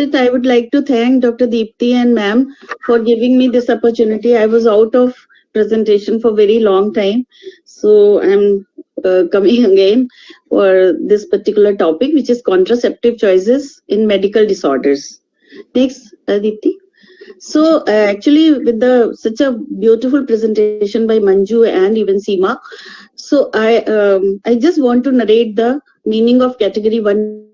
it, I would like to thank Dr. Deepti and ma'am for giving me this opportunity. I was out of presentation for very long time. So I'm coming again for this particular topic, which is contraceptive choices in medical disorders. Next, Deepti. So actually, with such a beautiful presentation by Manju and even Seema, so I just want to narrate the meaning of category 1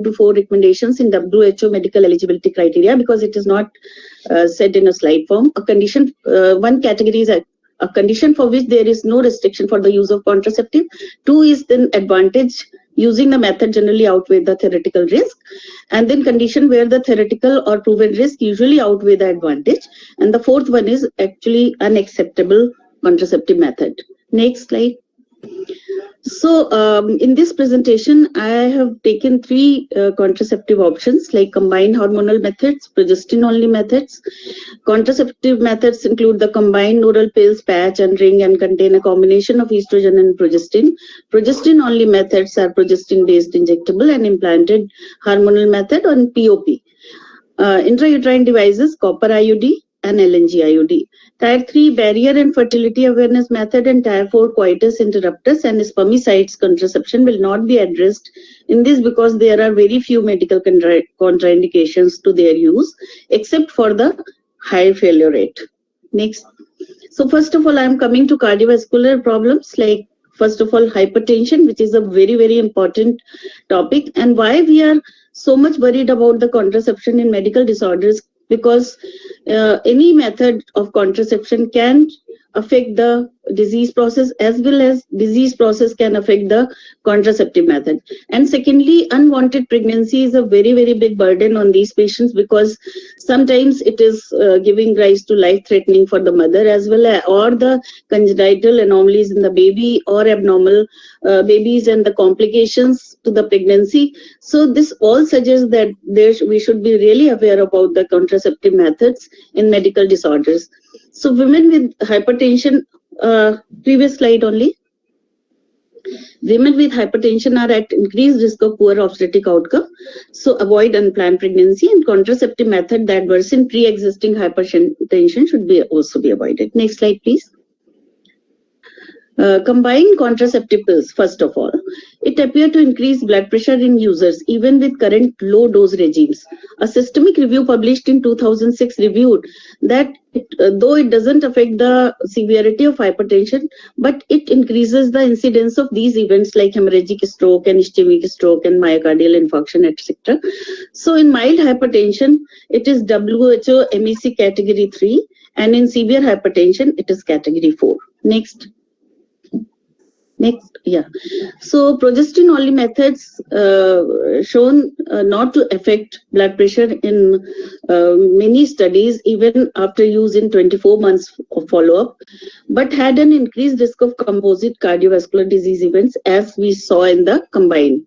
to 4 recommendations in WHO medical eligibility criteria, because it is not said in a slide form. One category is a condition for which there is no restriction for the use of contraceptive. Two is then advantage using the method generally outweigh the theoretical risk. And then condition where the theoretical or proven risk usually outweigh the advantage. And the fourth one is actually unacceptable contraceptive method. Next slide. So in this presentation, I have taken three contraceptive options like combined hormonal methods, progestin-only methods. Contraceptive methods include the combined oral pills, patch and ring, and contain a combination of estrogen and progestin. Progestin-only methods are progestin-based injectable and implanted hormonal method on POP. Intrauterine devices, copper IUD and LNG IUD. Tier 3 barrier and fertility awareness method and Tier 4 coitus interruptus and spermicides contraception will not be addressed in this because there are very few medical contraindications to their use except for the high failure rate. Next. So first of all, I am coming to cardiovascular problems like first of all hypertension, which is a very, very important topic, and why we are so much worried about the contraception in medical disorders, because any method of contraception can affect the disease process as well as disease process can affect the contraceptive method. And secondly, unwanted pregnancy is a very, very big burden on these patients because sometimes it is giving rise to life-threatening for the mother as well as, or the congenital anomalies in the baby or abnormal babies and the complications to the pregnancy. So this all suggests that we should be really aware about the contraceptive methods in medical disorders. So women with hypertension, previous slide only. Women with hypertension are at increased risk of poor obstetric outcome. So avoid unplanned pregnancy, and contraceptive method that worsen pre-existing hypertension should be also be avoided. Next slide, please. Combined contraceptive pills, first of all, it appeared to increase blood pressure in users even with current low dose regimes. A systemic review published in 2006 reviewed that though it doesn't affect the severity of hypertension, but it increases the incidence of these events like hemorrhagic stroke and ischemic stroke and myocardial infarction, etc. So in mild hypertension, it is WHO MEC category 3, and in severe hypertension, it is category 4. Next. Yeah. So progestin only methods shown not to affect blood pressure in many studies even after use in 24 months of follow-up, but had an increased risk of composite cardiovascular disease events as we saw in the combined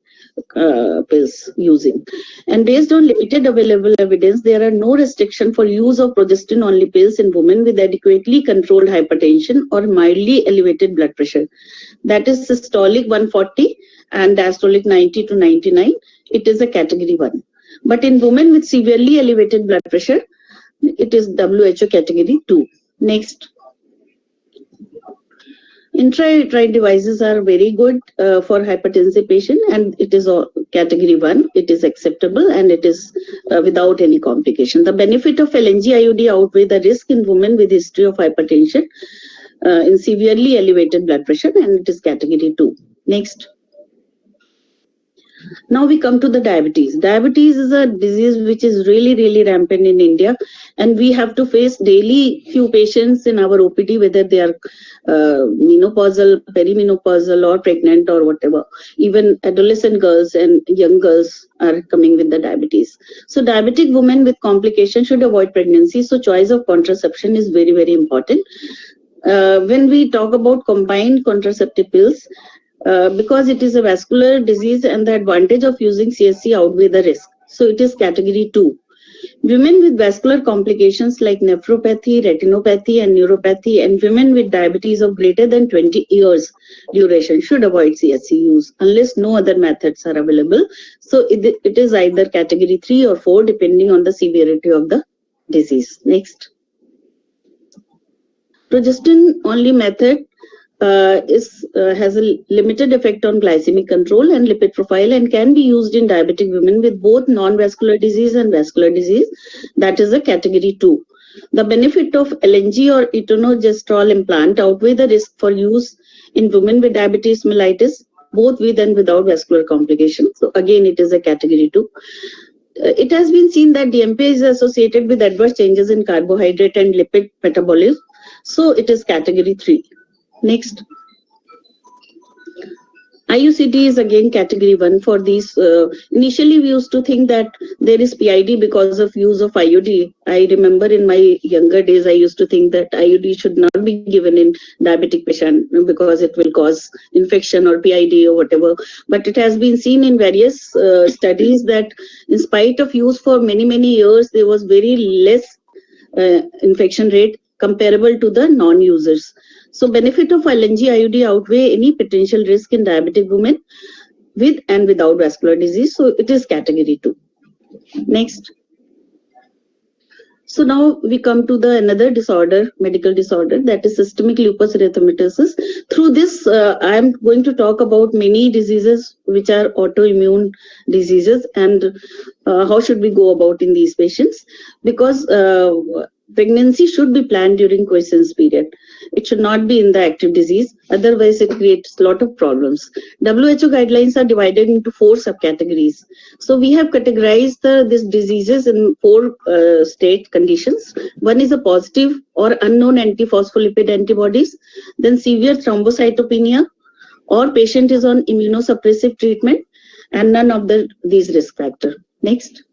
pills using. And based on limited available evidence, there are no restriction for use of progestin only pills in women with adequately controlled hypertension or mildly elevated blood pressure. That is systolic 140 and diastolic 90 to 99. It is a category 1. But in women with severely elevated blood pressure, it is WHO category 2. Next. Intrauterine devices are very good for hypertensive patient, and it is category 1. It is acceptable and it is without any complication. The benefit of LNG IUD outweigh the risk in women with history of hypertension in severely elevated blood pressure, and it is category 2. Next. Now we come to the diabetes. Diabetes is a disease which is really, really rampant in India, and we have to face daily few patients in our OPD, whether they are menopausal, perimenopausal, or pregnant, or whatever. Even adolescent girls and young girls are coming with the diabetes. So diabetic women with complications should avoid pregnancy. So choice of contraception is very, very important. When we talk about combined contraceptive pills, because it is a vascular disease and the advantage of using CSC outweigh the risk. So it is category 2. Women with vascular complications like nephropathy, retinopathy, and neuropathy, and women with diabetes of greater than 20 years duration should avoid CSC use unless no other methods are available. So it is either category 3 or 4 depending on the severity of the disease. Next. Progestin only method has a limited effect on glycemic control and lipid profile and can be used in diabetic women with both non-vascular disease and vascular disease. That is a category 2. The benefit of LNG or etonogestrel implant outweigh the risk for use in women with diabetes mellitus, both with and without vascular complications. So again, it is a category 2. It has been seen that DMPA is associated with adverse changes in carbohydrate and lipid metabolism. So it is category 3. Next. IUCD is again category 1 for these. Initially, we used to think that there is PID because of use of IUD. I remember in my younger days, I used to think that IUD should not be given in diabetic patient because it will cause infection or PID or whatever. But it has been seen in various studies that in spite of use for many, many years, there was very less infection rate comparable to the non-users. So benefit of LNG IUD outweigh any potential risk in diabetic women with and without vascular disease. So it is category 2. Next. So now we come to the another disorder, medical disorder, that is systemic lupus erythematosus. Through this, I am going to talk about many diseases which are autoimmune diseases and how should we go about in these patients, because pregnancy should be planned during quiescence period. It should not be in the active disease, otherwise it creates a lot of problems. WHO guidelines are divided into 4 subcategories. So we have categorized these diseases in 4 state conditions. One is a positive or unknown antiphospholipid antibodies, then severe thrombocytopenia, or patient is on immunosuppressive treatment, and none of these risk factors. Next.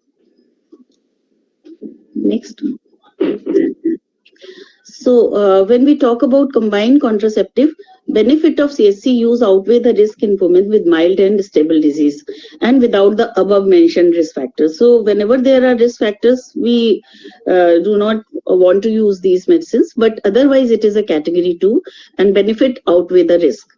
Next. So when we talk about combined contraceptive, benefit of CSC use outweigh the risk in women with mild and stable disease and without the above mentioned risk factors. So whenever there are risk factors, we do not want to use these medicines, but otherwise it is a category 2 and benefit outweigh the risk.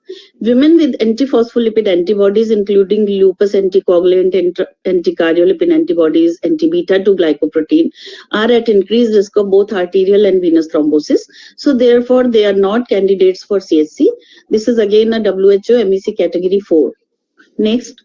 Women with antiphospholipid antibodies, including lupus anticoagulant, anticardiolipin antibodies, anti-beta-2 glycoprotein, are at increased risk of both arterial and venous thrombosis. So therefore, they are not candidates for CSC. This is again a WHO MEC category 4. Next.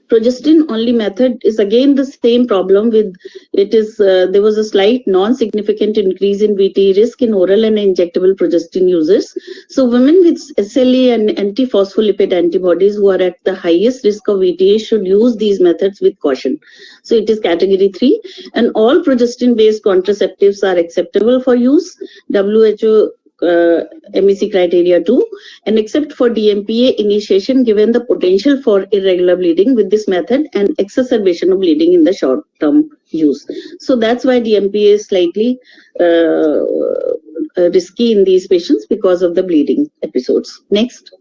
Progestin only method is again the same problem with it is there was a slight non-significant increase in VTE risk in oral and injectable progestin users. So women with SLE and antiphospholipid antibodies who are at the highest risk of VTE should use these methods with caution. So it is category 3 and all progestin based contraceptives are acceptable for use. WHO MEC criteria 2, and except for DMPA initiation given the potential for irregular bleeding with this method and exacerbation of bleeding in the short-term use. So that's why DMPA is slightly risky in these patients because of the bleeding episodes. Next.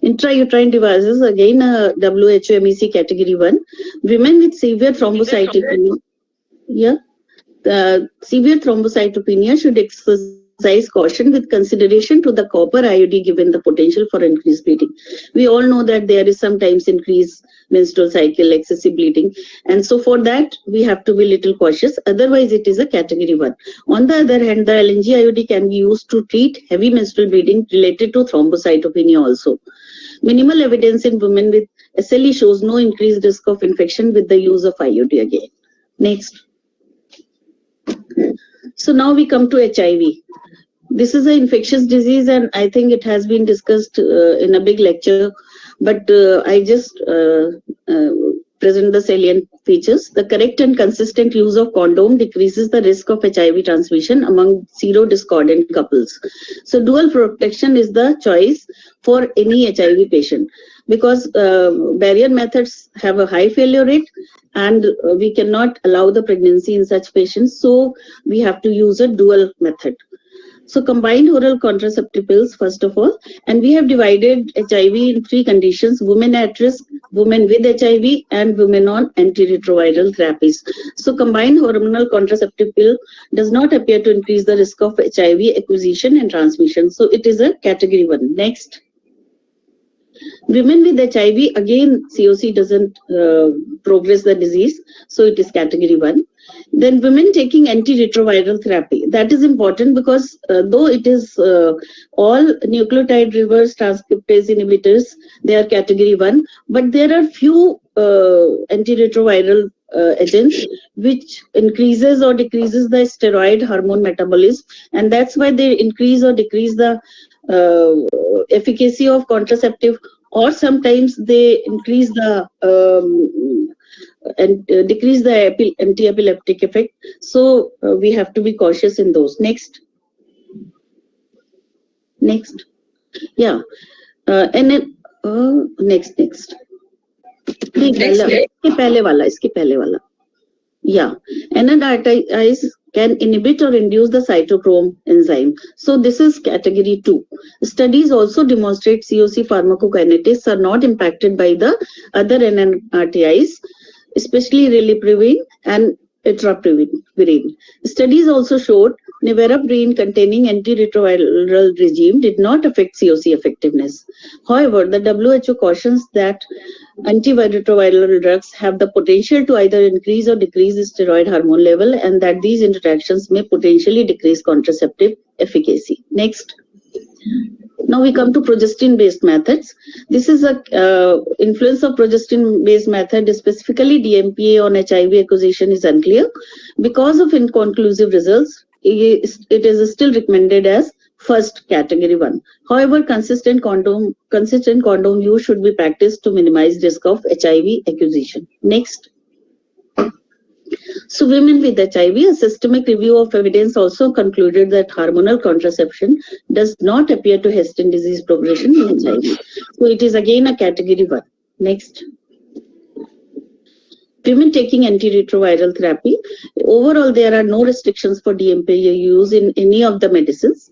Intrauterine devices, again WHO MEC category 1. Women with severe thrombocytopenia, severe thrombocytopenia should exercise caution with consideration to the copper IUD given the potential for increased bleeding. We all know that there is sometimes increased menstrual cycle, excessive bleeding, and so for that we have to be little cautious. Otherwise, it is a category 1. On the other hand, the LNG IUD can be used to treat heavy menstrual bleeding related to thrombocytopenia also. Minimal evidence in women with SLE shows no increased risk of infection with the use of IUD again. Next. So now we come to HIV. This is an infectious disease and I think it has been discussed in a big lecture, but I just present the salient features. The correct and consistent use of condom decreases the risk of HIV transmission among serodiscordant couples. So dual protection is the choice for any HIV patient because barrier methods have a high failure rate and we cannot allow the pregnancy in such patients. So we have to use a dual method. So combined oral contraceptive pills, first of all, and we have divided HIV in 3 conditions: women at risk, women with HIV, and women on antiretroviral therapies. So combined hormonal contraceptive pill does not appear to increase the risk of HIV acquisition and transmission. So it is a category 1. Next. Women with HIV, again, COC doesn't progress the disease, so it is category 1. Then women taking antiretroviral therapy. That is important because though it is all nucleotide reverse transcriptase inhibitors, they are category 1, but there are few antiretroviral agents which increases or decreases the steroid hormone metabolism, and that's why they increase or decrease the efficacy of contraceptive, or sometimes they increase the and decrease the anti-epileptic effect. So we have to be cautious in those. Next. Yeah. And then next. इसके पहले वाला. Yeah. NNRTIs can inhibit or induce the cytochrome enzyme. So this is category 2. Studies also demonstrate COC pharmacokinetics are not impacted by the other NNRTIs, especially riliprevine and etrapivirine. Studies also showed nevirapine containing antiretroviral regime did not affect COC effectiveness. However, the WHO cautions that antiretroviral drugs have the potential to either increase or decrease the steroid hormone level, and that these interactions may potentially decrease contraceptive efficacy. Next. Now we come to progestin-based methods. This is a influence of progestin-based method, specifically DMPA on HIV acquisition, is unclear. Because of inconclusive results, it is still recommended as first category 1. However, consistent condom use should be practiced to minimize risk of HIV acquisition. Next. So women with HIV, a systemic review of evidence also concluded that hormonal contraception does not appear to hasten disease progression in HIV. So it is again a category 1. Next. Women taking antiretroviral therapy. Overall, there are no restrictions for DMPA use in any of the medicines.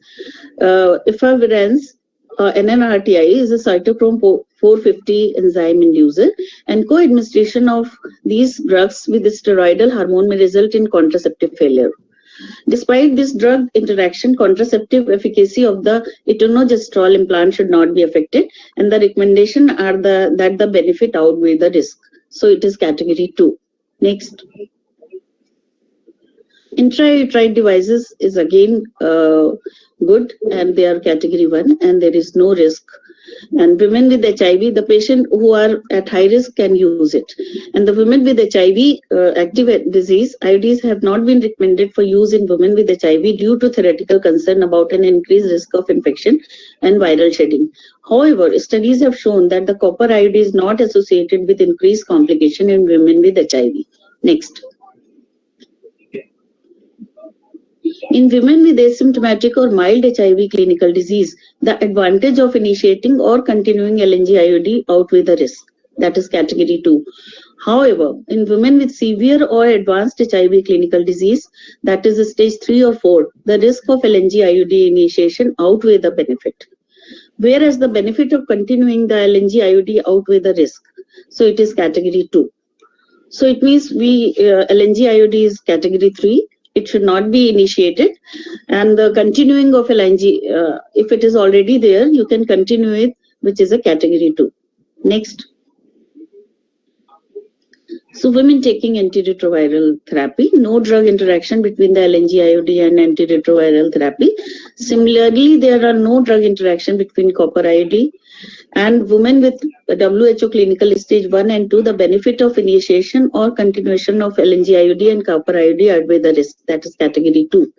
Efavirenz, NNRTI, is a cytochrome 450 enzyme inducer, and co-administration of these drugs with the steroidal hormone may result in contraceptive failure. Despite this drug interaction, contraceptive efficacy of the etonogestrel implant should not be affected, and the recommendation are that the benefit outweigh the risk. So it is category 2. Next. Intrauterine devices is again good, and they are category 1, and there is no risk. And women with HIV, the patient who are at high risk can use it. And the women with HIV active disease, IUDs have not been recommended for use in women with HIV due to theoretical concern about an increased risk of infection and viral shedding. However, studies have shown that the copper IUD is not associated with increased complication in women with HIV. Next. In women with asymptomatic or mild HIV clinical disease, the advantage of initiating or continuing LNG IUD outweigh the risk. That is category 2. However, in women with severe or advanced HIV clinical disease, that is stage 3 or 4, the risk of LNG IUD initiation outweigh the benefit. Whereas the benefit of continuing the LNG IUD outweigh the risk. So it is category 2. So it means LNG IUD is category 3. It should not be initiated, and the continuing of LNG, if it is already there, you can continue it, which is a category 2. Next. So women taking antiretroviral therapy, no drug interaction between the LNG IUD and antiretroviral therapy. Similarly, there are no drug interaction between copper IUD and women with WHO clinical stage 1 and 2, the benefit of initiation or continuation of LNG IUD and copper IUD outweigh the risk. That is category 2.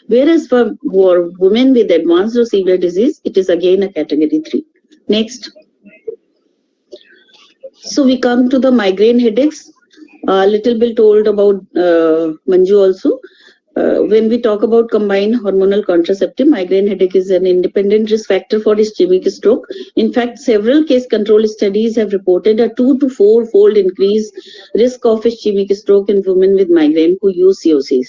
Whereas for women with advanced or severe disease, it is again a category 3. Next. So we come to the migraine headaches. A little bit told about Manju also. When we talk about combined hormonal contraceptive, migraine headache is an independent risk factor for ischemic stroke. In fact, several case control studies have reported a 2 to 4-fold increase risk of ischemic stroke in women with migraine who use COCs.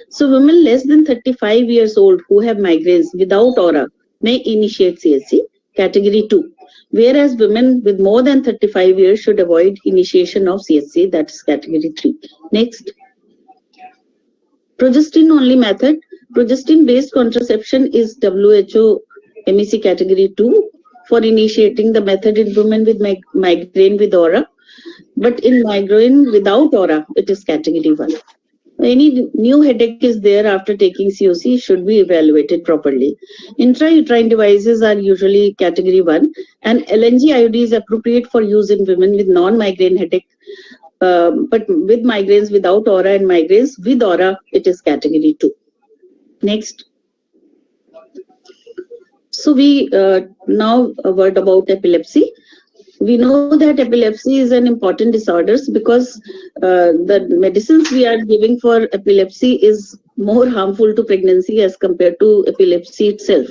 So women less than 35 years old who have migraines without aura may initiate CSC category 2, whereas women with more than 35 years should avoid initiation of CSC, that's category 3. Next. Progestin only method. Progestin based contraception is WHO MEC category 2 for initiating the method in women with migraine with aura. But in migraine without aura, it is category 1. Any new headache is there after taking COC should be evaluated properly. Intrauterine devices are usually category 1, and LNG IUD is appropriate for use in women with non-migraine headache. But with migraines without aura and migraines with aura, it is category 2. Next. So we now a word about epilepsy. We know that epilepsy is an important disorder because the medicines we are giving for epilepsy is more harmful to pregnancy as compared to epilepsy itself.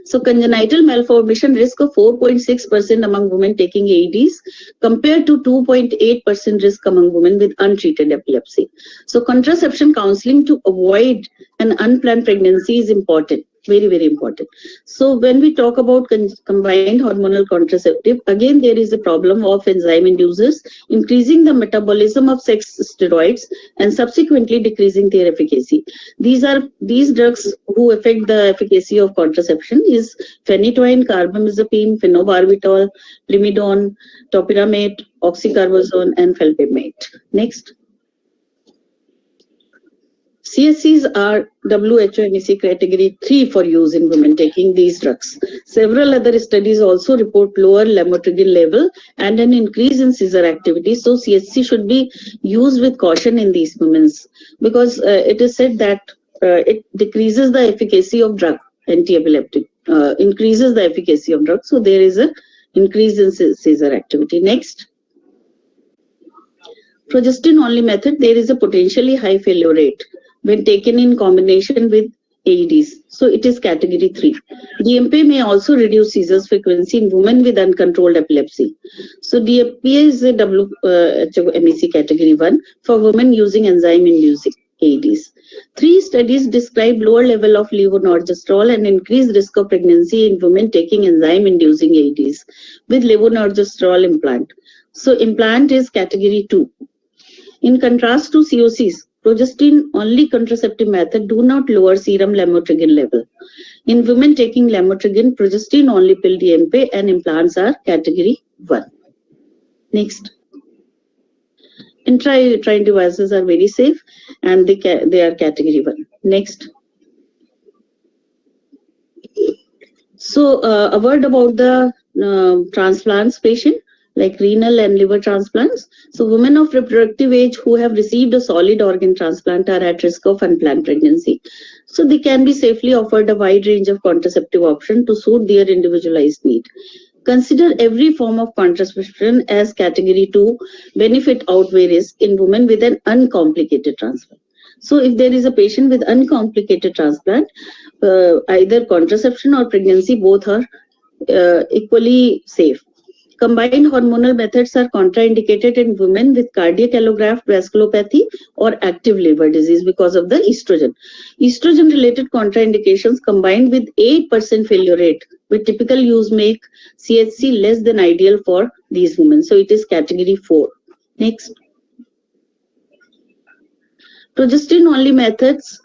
So congenital malformation risk of 4.6% among women taking AEDs compared to 2.8% risk among women with untreated epilepsy. So contraception counseling to avoid an unplanned pregnancy is important. Very, very important. So when we talk about combined hormonal contraceptive, again, there is a problem of enzyme inducers increasing the metabolism of sex steroids and subsequently decreasing their efficacy. These drugs who affect the efficacy of contraception is phenytoin, carbamazepine, phenobarbital, primidone, topiramate, oxycarbazone, and felbamate. Next. CSCs are WHO MEC category 3 for use in women taking these drugs. Several other studies also report lower lamotrigine level and an increase in seizure activity. So CSC should be used with caution in these women because it is said that it decreases the efficacy of drug, anti-epileptic, increases the efficacy of drug. So there is an increase in seizure activity. Next. Progestin only method, there is a potentially high failure rate when taken in combination with AEDs. So it is category 3. DMPA may also reduce seizures frequency in women with uncontrolled epilepsy. So DMPA is a WHO MEC category 1 for women using enzyme-inducing AEDs. 3 studies describe lower level of levonorgestrel and increased risk of pregnancy in women taking enzyme-inducing AEDs with levonorgestrel implant. So implant is category 2. In contrast to COCs, progestin only contraceptive method do not lower serum lamotrigine level. In women taking lamotrigine, progestin only pill DMPA and implants are category 1. Next. Intrauterine devices are very safe and they are category 1. Next. So a word about the transplants patient, like renal and liver transplants. So women of reproductive age who have received a solid organ transplant are at risk of unplanned pregnancy. So they can be safely offered a wide range of contraceptive options to suit their individualized need. Consider every form of contraception as category 2, benefit outweigh risk in women with an uncomplicated transplant. So if there is a patient with uncomplicated transplant, either contraception or pregnancy, both are equally safe. Combined hormonal methods are contraindicated in women with cardiac allograft vasculopathy or active liver disease because of the estrogen. Estrogen-related contraindications combined with 8% failure rate with typical use make CHC less than ideal for these women. So it is category 4. Next. Progestin-only methods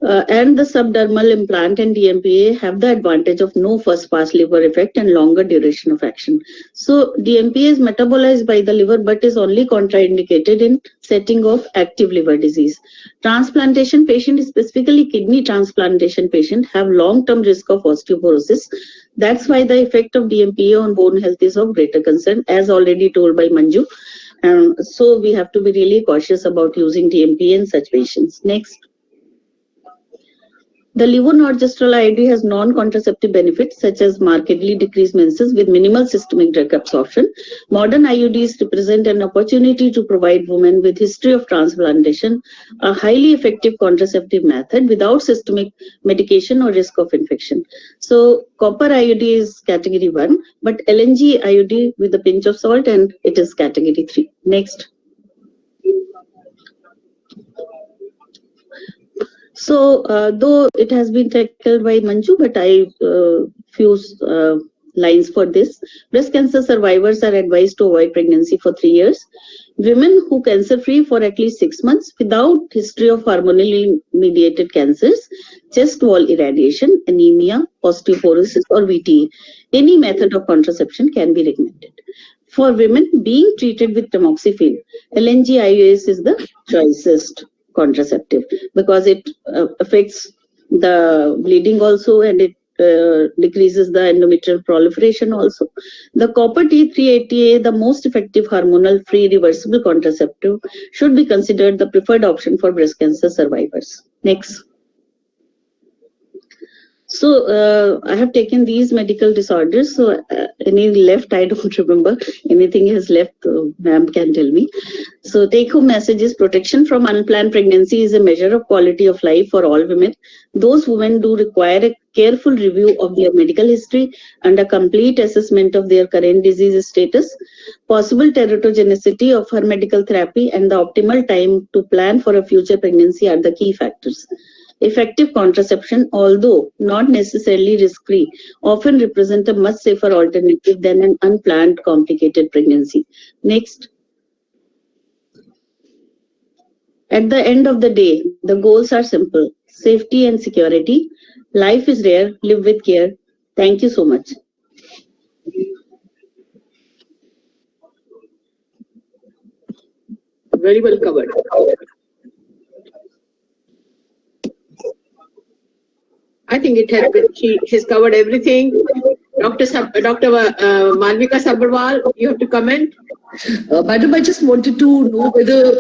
and the subdermal implant and DMPA have the advantage of no first-pass liver effect and longer duration of action. So DMPA is metabolized by the liver but is only contraindicated in setting of active liver disease. Transplantation patient, specifically kidney transplantation patient, have long-term risk of osteoporosis. That's why the effect of DMPA on bone health is of greater concern, as already told by Manju. So we have to be really cautious about using DMPA in such patients. Next. The levonorgestrel IUD has non-contraceptive benefits such as markedly decreased menses with minimal systemic drug absorption. Modern IUDs represent an opportunity to provide women with history of transplantation a highly effective contraceptive method without systemic medication or risk of infection. So copper IUD is category 1, but LNG IUD with a pinch of salt, and it is category 3. Next. So, though it has been tackled by Manju, but I few lines for this. Breast cancer survivors are advised to avoid pregnancy for 3 years. Women who cancer-free for at least 6 months without history of hormonally mediated cancers, chest wall irradiation, anemia, osteoporosis, or VTE, any method of contraception can be recommended. For women being treated with tamoxifen, LNG IUS is the choicest contraceptive because it affects the bleeding also, and it decreases the endometrial proliferation also. The copper T380A, the most effective hormonal free reversible contraceptive, should be considered the preferred option for breast cancer survivors. Next. So I have taken these medical disorders. So any left, I don't remember. Anything is left, ma'am can tell me. So take home message is protection from unplanned pregnancy is a measure of quality of life for all women. Those women do require a careful review of their medical history and a complete assessment of their current disease status, possible teratogenicity of her medical therapy, and the optimal time to plan for a future pregnancy are the key factors. Effective contraception, although not necessarily risk-free, often represent a much safer alternative than an unplanned complicated pregnancy. Next. At the end of the day, the goals are simple: safety and security. Life is rare, live with care. Thank you so much. Very well covered. I think it has been, she has covered everything. Dr. Malvika Sabharwal, you have to comment. Madam, I just wanted to know whether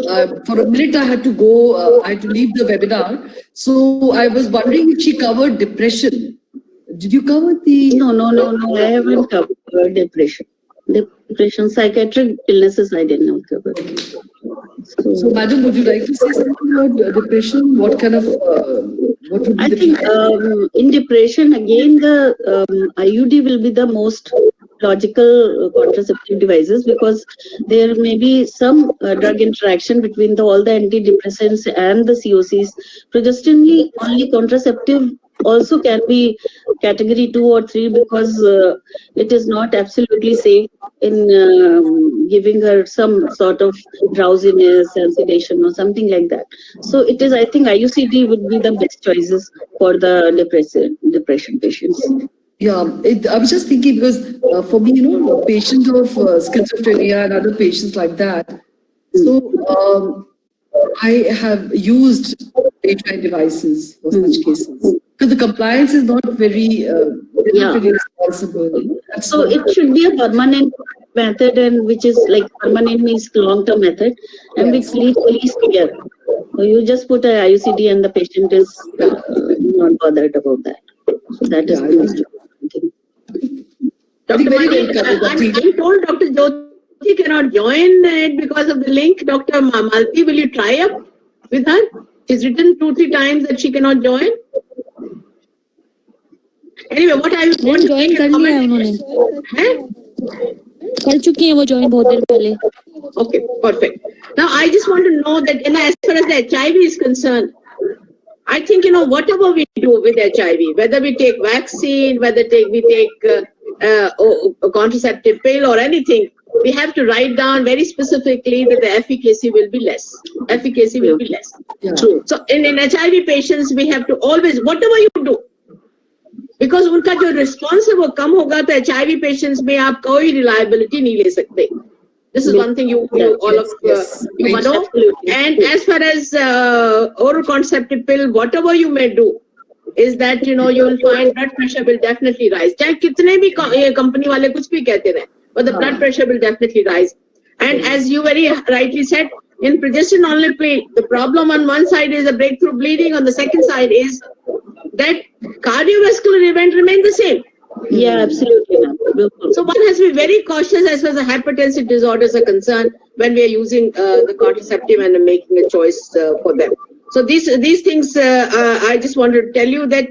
for a minute I had to go, I had to leave the webinar. So I was wondering if she covered depression. Did you cover the... No, I haven't covered depression. Depression, psychiatric illnesses I did not cover. So madam, would you like to say something about depression? What kind of... what would be I think in depression, again, the IUD will be the most logical contraceptive devices because there may be some drug interaction between all the antidepressants and the COCs. Progestin only contraceptive also can be category 2 or 3 because it is not absolutely safe in giving her some sort of drowsiness and sedation or something like that. So it is, I think IUCD would be the best choices for the depression patients. Yeah, I was just thinking because for me, a patient of schizophrenia and other patients like that, so I have used daytime devices for such cases. Because the compliance is not very, very responsible. So it should be a permanent method, and which is like permanent means long-term method, and which least care. So you just put a IUCD and the patient is not bothered about that. So that is the Dr. I'm told Dr. Jyoti cannot join it because of the link. Dr. Malti, will you try up with her? She's written 2-3 times that she cannot join. Anyway, what I want to join कर लिया है उन्होंने कर चुकी हैं वो join बहुत देर पहले. Okay, perfect. Now I just want to know that as far as the HIV is concerned, I think whatever we do with HIV, whether we take vaccine, whether we take a contraceptive pill or anything, we have to write down very specifically that the efficacy will be less. Efficacy will be less. Yeah. True. So in HIV patients, we have to always, whatever you do, because उनका जो response है वो कम होगा तो HIV patients में आप कोई reliability नहीं ले सकते. This is one thing you all of you know. And as far as oral contraceptive pill, whatever you may do, is that you will find blood pressure will definitely rise. चाहे कितने भी company वाले कुछ भी कहते रहे, but the blood pressure will definitely rise. And as you very rightly said, in progestin only pill, the problem on one side is a breakthrough bleeding, on the second side is that cardiovascular event remain the same. Yeah, absolutely, ma'am. Bilkul. So one has to be very cautious as far as the hypertensive disorders are concerned when we are using the contraceptive and making a choice for them. So these things, I just wanted to tell you that